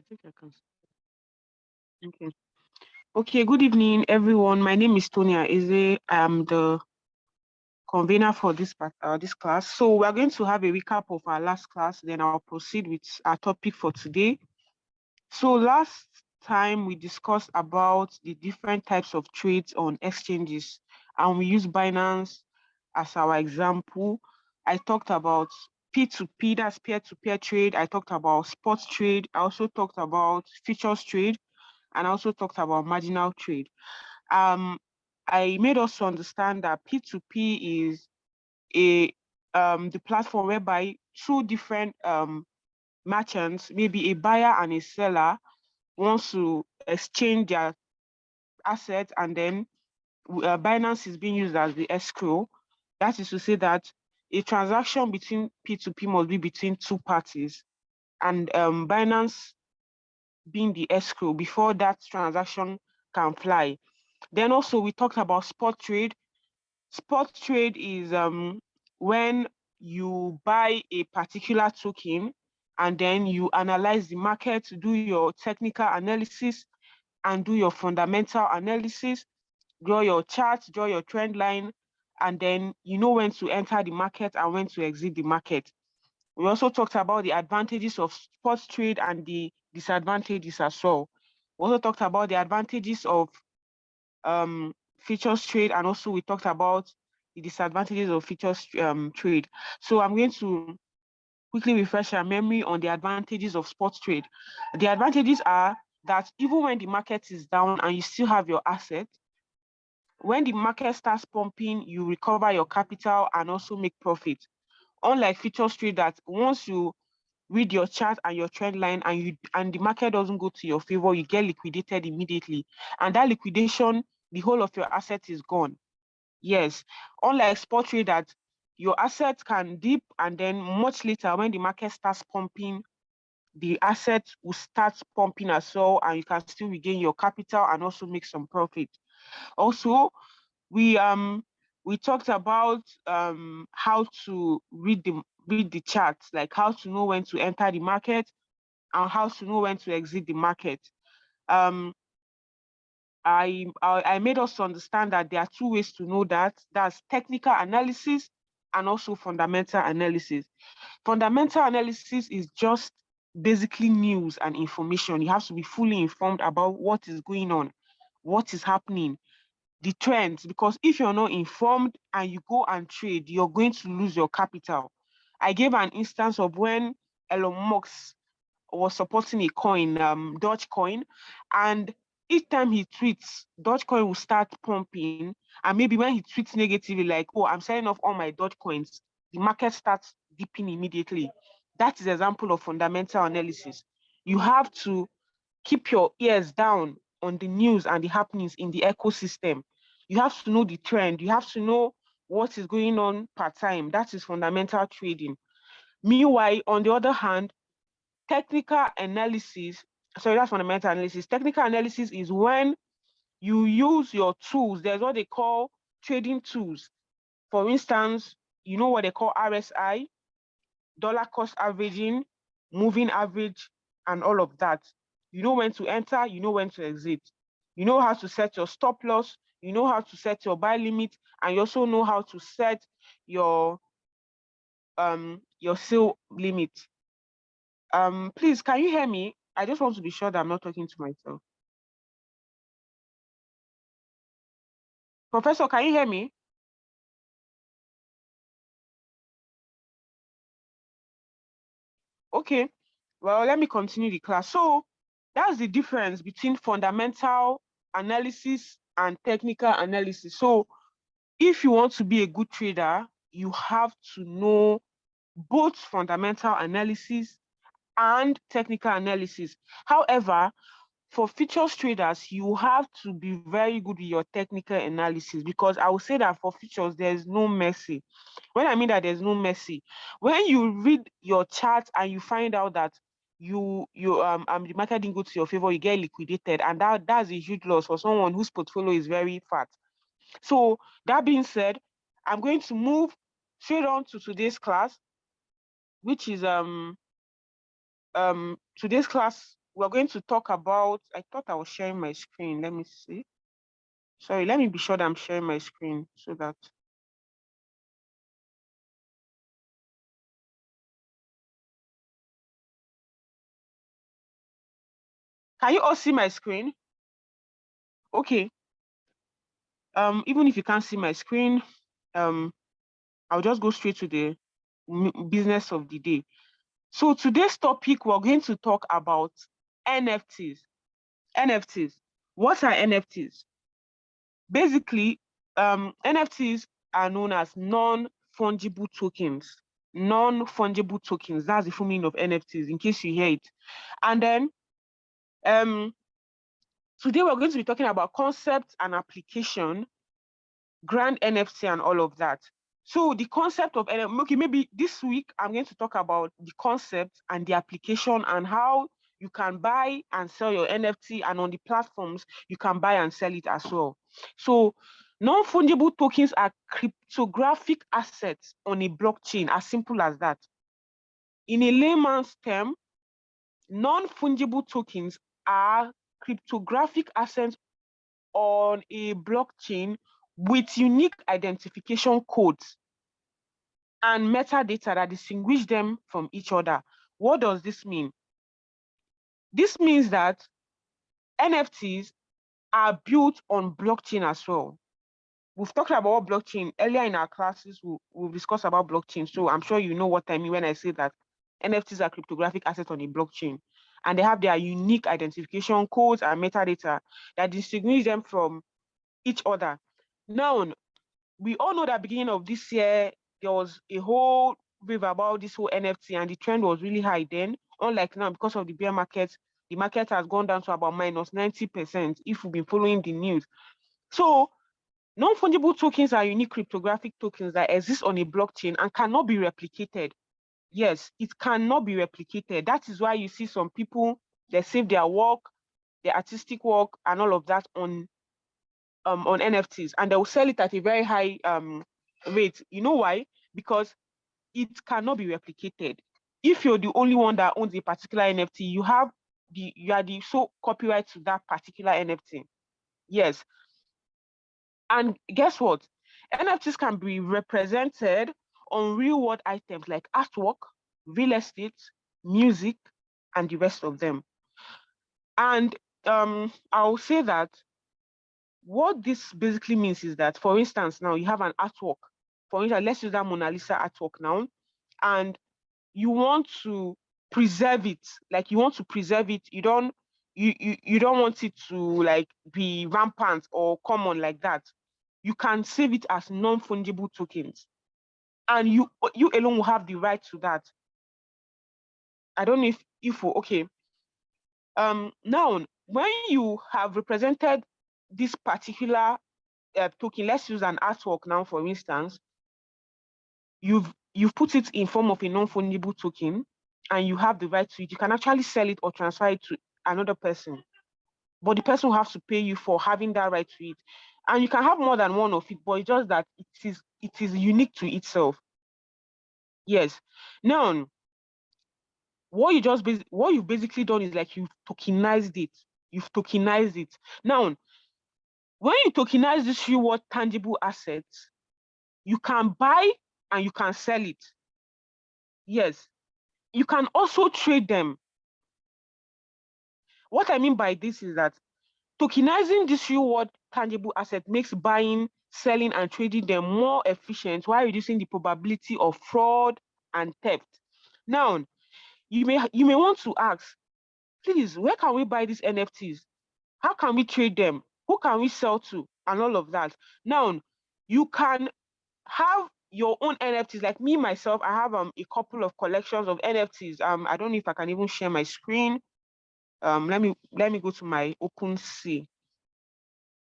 think I can. Okay. Okay, good evening, everyone. My name is Tonia Eze. I'm the convener for this class. So we're going to have a recap of our last class, then I'll proceed with our topic for today. So last time we discussed about the different types of trades on exchanges, and we used Binance as our example. I talked about P2P, that's peer-to-peer trade. I talked about spot trade. I also talked about futures trade, and I also talked about marginal trade. I made us understand that P2P is the platform whereby two different merchants, maybe a buyer and a seller, wants to exchange their assets, and then Binance is being used as the escrow. That is to say that a transaction between P2P must be between two parties, and Binance being the escrow before that transaction can fly. Then also we talked about spot trade. Spot trade is when you buy a particular token and then you analyze the market, do your technical analysis and do your fundamental analysis, draw your charts, draw your trend line, and then you know when to enter the market and when to exit the market. We also talked about the advantages of spot trade and the disadvantages as well. We also talked about the advantages of futures trade, and also we talked about the disadvantages of futures trade. So I'm going to quickly refresh our memory on the advantages of spot trade. The advantages are that even when the market is down and you still have your asset, when the market starts pumping, you recover your capital and also make profit. Unlike futures trade, that once you read your chart and your trend line and the market doesn't go to your favor, you get liquidated immediately. And that liquidation, the whole of your asset is gone. Yes, unlike spot trade, that your asset can dip and then much later when the market starts pumping, the asset will start pumping as well, and you can still regain your capital and also make some profit. Also, we talked about how to read the charts, like how to know when to enter the market and how to know when to exit the market. I made us understand that there are two ways to know that. That's technical analysis and also fundamental analysis. Fundamental analysis is just basically news and information. You have to be fully informed about what is going on, what is happening, the trends, because if you're not informed and you go and trade, you're going to lose your capital. I gave an instance of when Elon Musk was supporting a coin, Dogecoin, and each time he tweets, Dogecoin will start pumping, and maybe when he tweets negatively, like, oh, I'm selling off all my Dogecoins, the market starts dipping immediately. That is an example of fundamental analysis. You have to keep your ears down on the news and the happenings in the ecosystem. You have to know the trend. You have to know what is going on per time. That is fundamental trading. Meanwhile, on the other hand, technical analysis, sorry, that's fundamental analysis. Technical analysis is when you use your tools. There's what they call trading tools. For instance, you know what they call RSI, dollar cost averaging, moving average, and all of that. You know when to enter, you know when to exit. You know how to set your stop loss, you know how to set your buy limit, and you also know how to set your sale limit. Please, can you hear me? I just want to be sure that I'm not talking to myself. Professor, can you hear me? Okay, well, let me continue the class. So that's the difference between fundamental analysis and technical analysis. So if you want to be a good trader, you have to know both fundamental analysis and technical analysis. However, for futures traders, you have to be very good with your technical analysis, because I would say that for futures, there's no mercy. When I mean that there's no mercy, when you read your chart and you find out that the market didn't go to your favor, you get liquidated, and that's a huge loss for someone whose portfolio is very fat. So that being said, I'm going to move straight on to today's class, which is today's class we're going to talk about, I thought I was sharing my screen. Let me see. Sorry, let me be sure that I'm sharing my screen so that. Can you all see my screen? Okay. Even if you can't see my screen, I'll just go straight to the business of the day. So today's topic, we're going to talk about NFTs. NFTs. What are NFTs? Basically, NFTs are known as non-fungible tokens. Non-fungible tokens. That's the full meaning of NFTs, in case you hear it. And then today we're going to be talking about concept and application, grand NFT and all of that. So the concept of NFT, okay, maybe this week I'm going to talk about the concept and the application and how you can buy and sell your NFT, and on the platforms you can buy and sell it as well. So non-fungible tokens are cryptographic assets on a blockchain, as simple as that. In a layman's term, non-fungible tokens are cryptographic assets on a blockchain with unique identification codes and metadata that distinguish them from each other. What does this mean? This means that NFTs are built on blockchain as well. We've talked about blockchain earlier in our classes. We'll discuss about blockchain. So I'm sure you know what I mean when I say that NFTs are cryptographic assets on a blockchain, and they have their unique identification codes and metadata that distinguish them from each other. Now, we all know that beginning of this year, there was a whole wave about this whole NFT, and the trend was really high then. Unlike now, because of the bear market, the market has gone down to about minus 90% if we've been following the news. So non-fungible tokens are unique cryptographic tokens that exist on a blockchain and cannot be replicated. Yes, it cannot be replicated. That is why you see some people, they save their work, their artistic work and all of that on NFTs, and they will sell it at a very high rate. You know why? Because it cannot be replicated. If you're the only one that owns a particular NFT, you are the sole copyright to that particular NFT. Yes. And guess what? NFTs can be represented on real world items like artwork, real estate, music, and the rest of them. And I'll say that what this basically means is that, for instance, now you have an artwork. For instance, let's use that Mona Lisa artwork now, and you want to preserve it. Like you want to preserve it. You don't want it to like be rampant or common like that. You can save it as non-fungible tokens, and you alone will have the right to that. I don't know if okay. Now when you have represented this particular token, let's use an artwork now, for instance, you've put it in form of a non-fungible token, and you have the right to it. You can actually sell it or transfer it to another person, but the person will have to pay you for having that right to it. And you can have more than one of it, but it's just that it is unique to itself. Yes. Now, what you've basically done is like you've tokenized it. You've tokenized it. Now, when you tokenize this reward tangible assets, you can buy and you can sell it. Yes. You can also trade them. What I mean by this is that tokenizing this reward tangible asset makes buying, selling, and trading them more efficient while reducing the probability of fraud and theft. Now, you may want to ask, please, where can we buy these NFTs? How can we trade them? Who can we sell to? And all of that. Now, you can have your own NFTs. Like me, myself, I have a couple of collections of NFTs. I don't know if I can even share my screen. Let me go to my OpenSea.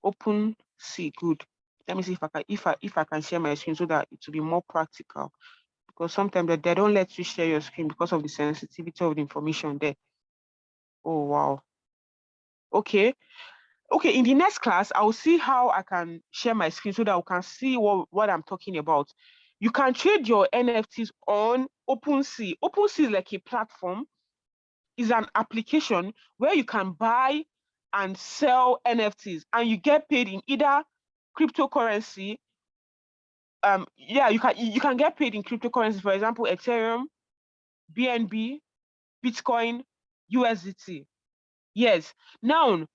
OpenSea, good. Let me see if I can share my screen so that it will be more practical. Because sometimes they don't let you share your screen because of the sensitivity of the information there. Oh wow. Okay. Okay, in the next class, I'll see how I can share my screen so that we can see what I'm talking about. You can trade your NFTs on OpenSea. OpenSea is like a platform. is an application where you can buy and sell NFTs, and you get paid in either cryptocurrency. Yeah, you can get paid in cryptocurrency, for example, Ethereum, BNB, Bitcoin, USDT. Yes. Now,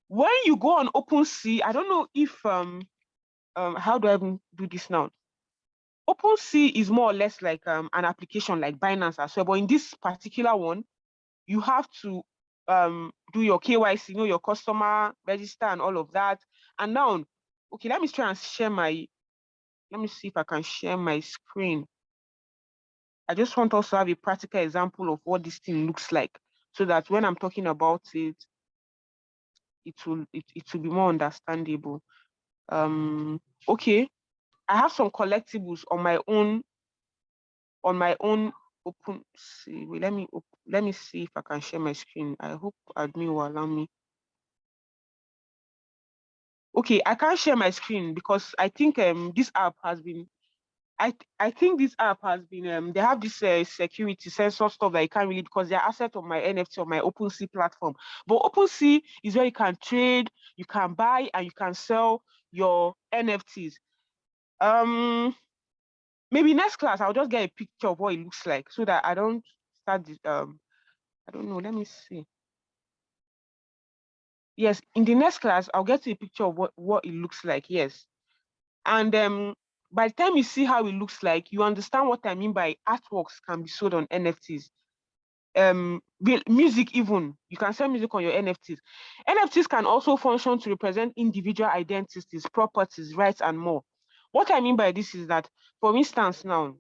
when you go on OpenSea, I don't know if how do I even do this now? OpenSea is more or less like an application like Binance as well, but in this particular one, you have to do your KYC, know your customer, register and all of that. And now, okay, let me try and share my, let me see if I can share my screen. I just want us to have a practical example of what this thing looks like, so that when I'm talking about it, it will be more understandable. Okay, I have some collectibles on my own open. See, wait, let me see if I can share my screen. I hope admin will allow me. Okay, I can't share my screen because I think this app has been, I think this app has been, they have this security sensor stuff that you can't really, because they're asset of my NFT on my OpenSea platform. But OpenSea is where you can trade, you can buy, and you can sell your NFTs. Maybe next class I'll just get a picture of what it looks like, so that I don't start this, I don't know, let me see. Yes, in the next class I'll get a picture of what it looks like. Yes. And by the time you see how it looks like, you understand what I mean by artworks can be sold on NFTs. Music, even, you can sell music on your NFTs. NFTs can also function to represent individual identities, properties, rights, and more. What I mean by this is that, for instance, now,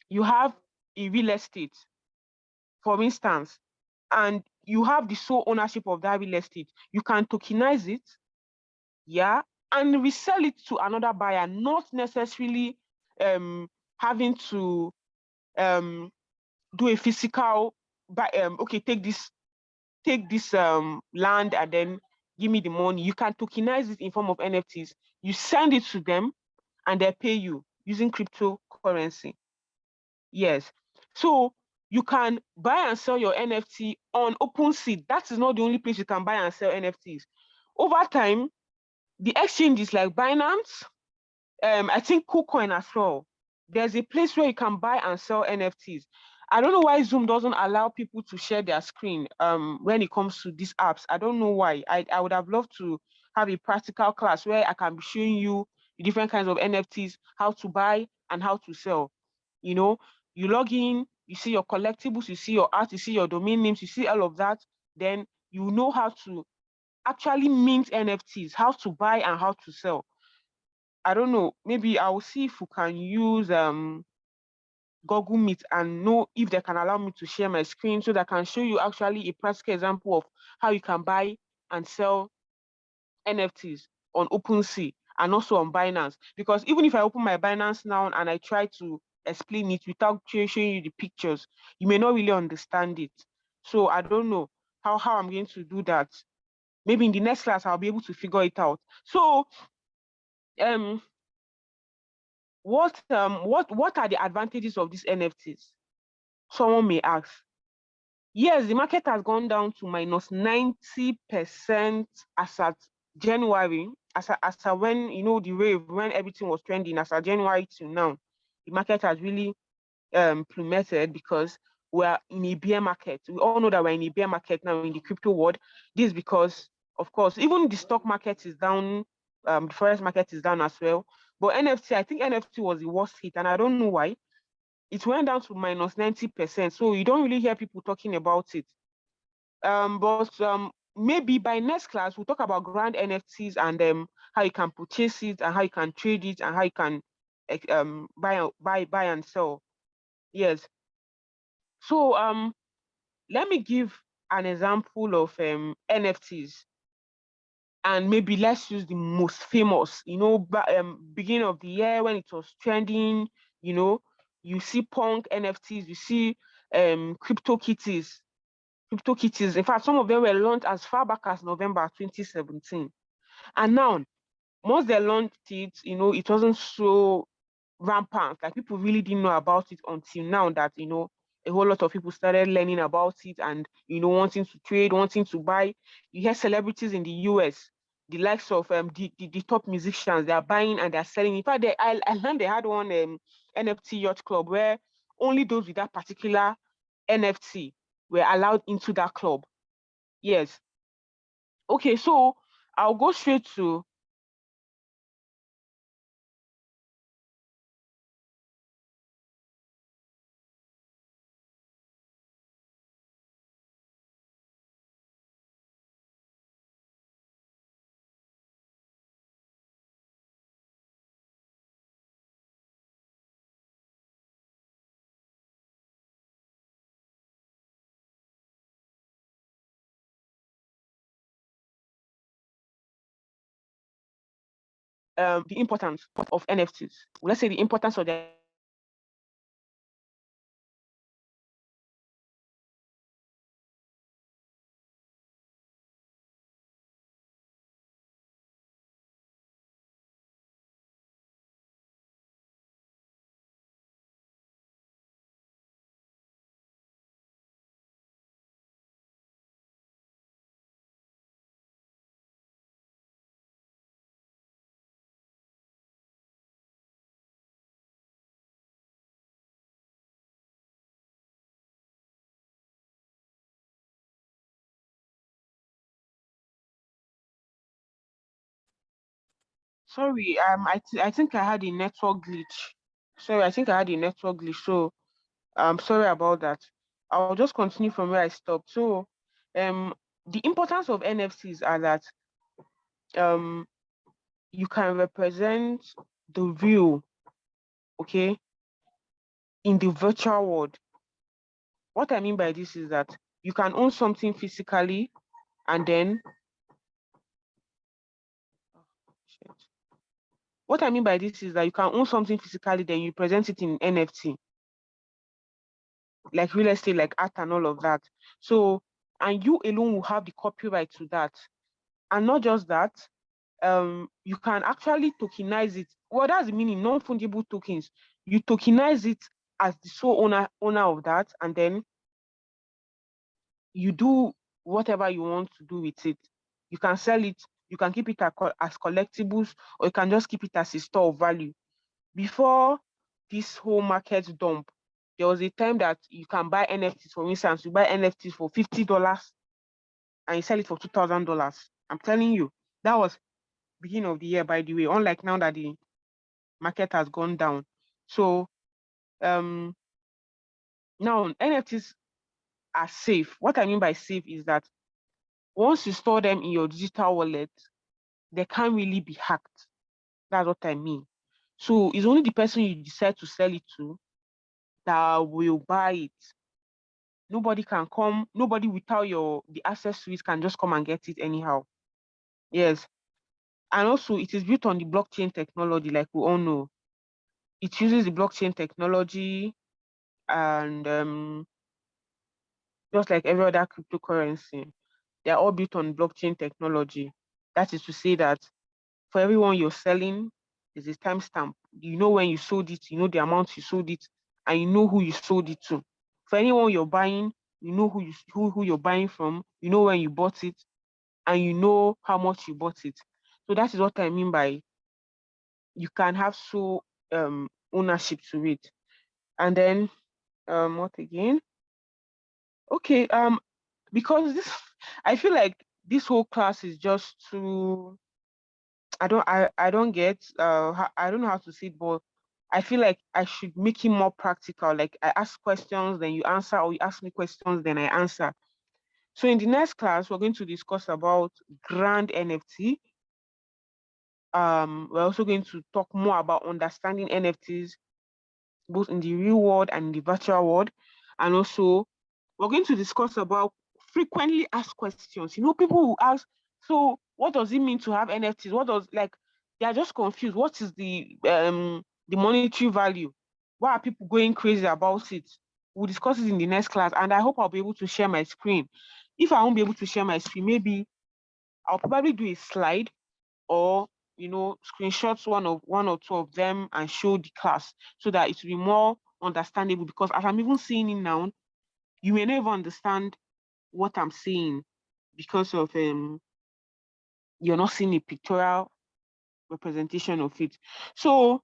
you have a real estate, for instance, and you have the sole ownership of that real estate. You can tokenize it, yeah, and resell it to another buyer, not necessarily having to do a physical buy. Okay, take this land and then give me the money. You can tokenize it in form of NFTs. You send it to them and they pay you using cryptocurrency. Yes. So you can buy and sell your NFT on OpenSea. That is not the only place you can buy and sell NFTs. Over time, the exchanges like Binance, I think KuCoin as well, there's a place where you can buy and sell NFTs. I don't know why Zoom doesn't allow people to share their screen when it comes to these apps. I don't know why. I would have loved to have a practical class where I can be showing you the different kinds of NFTs, how to buy and how to sell. You know, you log in, you see your collectibles, you see your art, you see your domain names, you see all of that. Then you know how to actually mint NFTs, how to buy and how to sell. I don't know, maybe I'll see if we can use Google Meet and know if they can allow me to share my screen, so that I can show you actually a practical example of how you can buy and sell NFTs on OpenSea and also on Binance. Because even if I open my Binance now and I try to explain it without showing you the pictures, you may not really understand it. So I don't know how I'm going to do that. Maybe in the next class I'll be able to figure it out. So what are the advantages of these NFTs? Someone may ask. Yes, the market has gone down to minus 90% as at January, as at when, you know, the wave, when everything was trending, as at January to now. The market has really plummeted because we're in a bear market. We all know that we're in a bear market now in the crypto world. This is because, of course, even the stock market is down, the forex market is down as well. But NFT, I think NFT was the worst hit, and I don't know why. It went down to minus 90%. So you don't really hear people talking about it. But maybe by next class, we'll talk about grand NFTs and how you can purchase it and how you can trade it and how you can buy and sell. Yes. So let me give an example of NFTs, and maybe let's use the most famous. You know, beginning of the year when it was trending, you know, you see punk NFTs, you see crypto kitties. In fact, some of them were launched as far back as November 2017. And now, once they launched it, you know, it wasn't so rampant. Like, people really didn't know about it until now that, you know, a whole lot of people started learning about it and, wanting to trade, wanting to buy. You hear celebrities in the US, the likes of the top musicians, they are buying and they're selling. In fact, I learned they had one NFT yacht club where only those with that particular NFT were allowed into that club. Yes. Okay, so I'll go straight to the importance of NFTs. Let's say the importance of the Sorry, I think I had a network glitch. Sorry, I think I had a network glitch. So I'm sorry about that. I'll just continue from where I stopped. So um the importance of NFTs are that um you can represent the real, okay, in the virtual world. What I mean by this is that you can own something physically and then shit. What I mean by this is that you can own something physically, then you present it in NFT, like real estate, like art and all of that. So, and you alone will have the copyright to that. And not just that, you can actually tokenize it. Well, that's the meaning, non-fungible tokens. You tokenize it as the sole owner of that, and then you do whatever you want to do with it. You can sell it, you can keep it as collectibles, or you can just keep it as a store of value. Before this whole market dump, there was a time that you can buy NFTs. For instance, you buy NFTs for $50 and you sell it for $2,000. I'm telling you, that was beginning of the year, by the way, unlike now that the market has gone down. So um now NFTs are safe. What I mean by safe is that once you store them in your digital wallet, they can't really be hacked. That's what I mean. So it's only the person you decide to sell it to that will buy it. Nobody can come, nobody without the access to it can just come and get it anyhow. Yes. And also it is built on the blockchain technology, like we all know. It uses the blockchain technology and just like every other cryptocurrency, they're all built on blockchain technology. That is to say that for everyone you're selling, there's a timestamp. You know when you sold it, you know the amount you sold it, and you know who you sold it to. For anyone you're buying, you know who you're buying from, you know when you bought it, and you know how much you bought it. So that is what I mean by you can have ownership to it. And then what again? Okay, because this I feel like this whole class is just too I don't get I don't know how to say it, but I feel like I should make it more practical. Like I ask questions, then you answer, or you ask me questions, then I answer. So in the next class, we're going to discuss about Grand NFT. We're also going to talk more about understanding NFTs, both in the real world and in the virtual world. And also, we're going to discuss about frequently asked questions. People will ask, so what does it mean to have NFTs? They are just confused. What is the monetary value? Why are people going crazy about it? We'll discuss it in the next class, and I hope I'll be able to share my screen. If I won't be able to share my screen, maybe I'll probably do a slide or screenshots one or two of them and show the class so that it will be more understandable, because as I'm even seeing it now, you may never understand what I'm saying because of you're not seeing a pictorial representation of it. So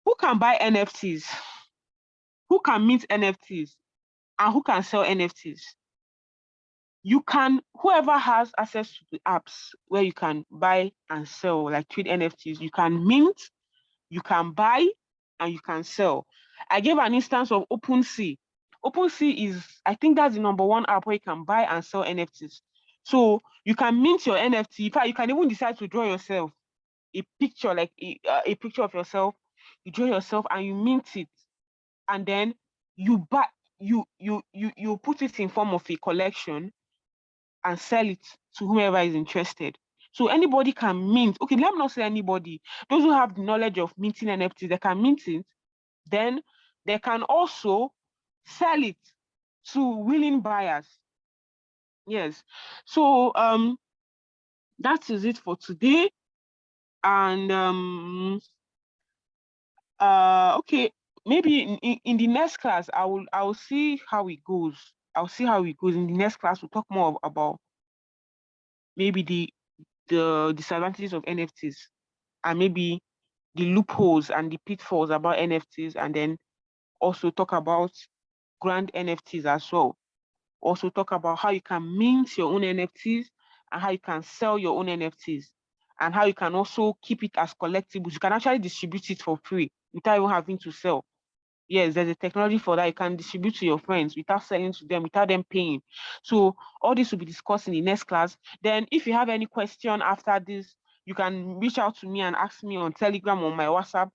who can buy NFTs? Who can mint NFTs? And who can sell NFTs? You can, whoever has access to the apps where you can buy and sell, like trade NFTs, you can mint, you can buy, and you can sell. I gave an instance of OpenSea. OpenSea is, I think that's the #1 app where you can buy and sell NFTs. So you can mint your NFT. In fact, you can even decide to draw yourself a picture, like a picture of yourself. You draw yourself and you mint it, and then you buy, you put it in form of a collection and sell it to whoever is interested. So anybody can mint. Okay, let me not say anybody. Those who have the knowledge of minting NFTs, they can mint it. Then they can also sell it to willing buyers. Yes. So that is it for today. And okay, maybe in the next class I will see how it goes. I'll see how it goes. In the next class, we'll talk more about maybe the disadvantages of NFTs and maybe the loopholes and the pitfalls about NFTs, and then also talk about grand NFTs as well. Also talk about how you can mint your own NFTs and how you can sell your own NFTs, and how you can also keep it as collectibles. You can actually distribute it for free without even having to sell. Yes, there's a technology for that. You can distribute to your friends without selling to them, without them paying. So all this will be discussed in the next class. Then if you have any question after this, you can reach out to me and ask me on Telegram or my WhatsApp,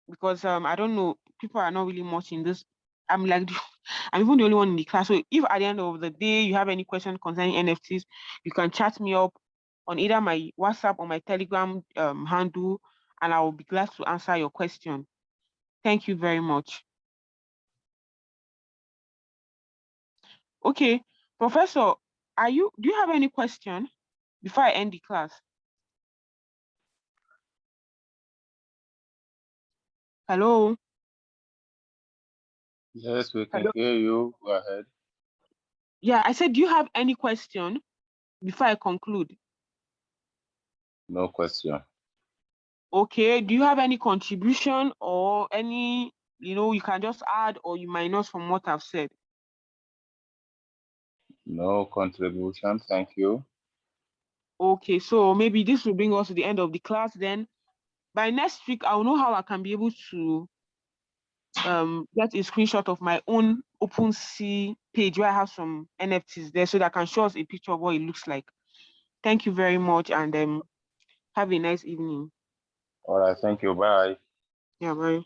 because I don't know, people are not really much in this. I'm like, I'm even the only one in the class. So if at the end of the day you have any question concerning NFTs, you can chat me up on either my WhatsApp or my Telegram handle, and I will be glad to answer your question. Thank you very much. Okay, Professor, do you have any question before I end the class? Hello? Yes, we can hear you. Go ahead. Yeah, I said, do you have any question before I conclude? No question. Okay, do you have any contribution or any, you can just add or you minus from what I've said? No contribution. Thank you. Okay, so maybe this will bring us to the end of the class. Then by next week, I'll know how I can be able to get a screenshot of my own OpenSea page where I have some NFTs there, so that I can show us a picture of what it looks like. Thank you very much, and have a nice evening. All right. Thank you. Bye. Yeah, bye.